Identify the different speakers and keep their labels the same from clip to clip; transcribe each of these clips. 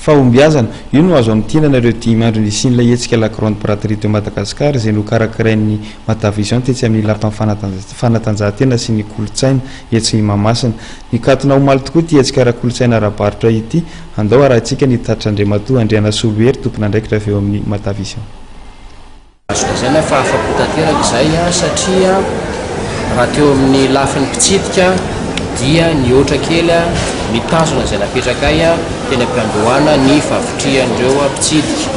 Speaker 1: fahombiazana io no azo an'nytinanareo dimy andro nisian'ilay hetsika la grande braterie de Madagascar izay no karakarain'ny Matavision tetsy amin'ny lapan'ny fanatanjahantena sy ny kolotsaina etsy ny Mahamasina. Nikatona omaly tokoa ty hetsika ara-kolotsaina ara-barotra ity andao arahantsika ny Tatrandriamatoa Andriana Solohery tompona andraikitra avy eo amin'ny Matavision.
Speaker 2: Azona zay fa afa-po tanteraka izay satria raha teo amin'ny lafin'ny mpitsidika dia ny oatra kely mitazona izay napetraka ay teny ampiandohana ny favitrihan'ireo mpitsidika.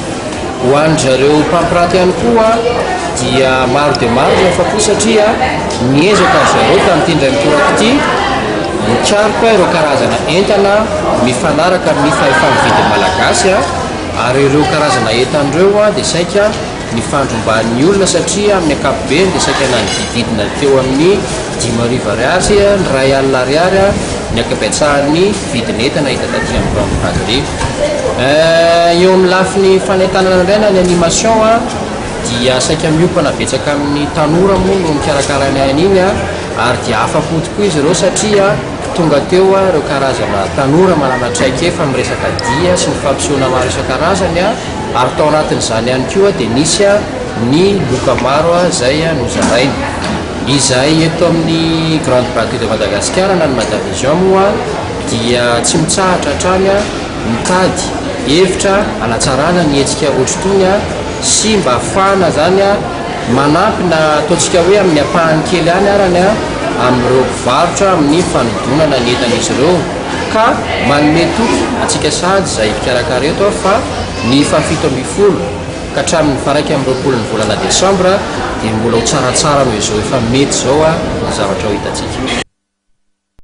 Speaker 2: Ho an'ny zareo mpampiranty ihany koa dia maro dia maro ny afa-po satria niezaka zareo tamin'ity ndray mitoraka ity mikaroka ireo karazana entana mifanaraka amin'ny famividy malagasy ary ireo karazana entan'ireo dia saika mifandromban'ny olona satria amin'ny ankapobeny dia saika nanodididina teo amin'ny 5,000 ariary ny ray alina ariary ny ankabetsahan'ny vidin'entana hita taty amin'ny grande braterie. Eo amin'ny lafiny fanentanana indraina ny animation dia saika miopana betsaka amin'ny tanora moa no mikarakarany an'iny ary dia afa-po tokoa izy ireo satria tonga teo ireo karazana tanora mananatraika efa miresaka dia sy ny fampisehoana maro isan-karazany ary tao anatin'izany ihany koa dia nisy ny loka maro zay nozarainy. Izay eto amin'ny grande braterie de Madagascar na ny Matavision moa dia tsy mitsahatra hatrany mitady hevitra hanatsarana ny hetsika ohatr'itony sy mba ahafahana zany manampy na ataontsika hoe amin'ny ampahany kely any arany amin'ireo mpivarotra amin'ny fanodonana ny entan'izy ireo ka manome toky atsika sady zay mpikarakara eto fa ny fa-7 ka hatramin'ny faraiky amin'ny 20 ny volana Desambra dia mbola ho tsaratsara noho izao efa mety zao ny zavatra ho hitatsika.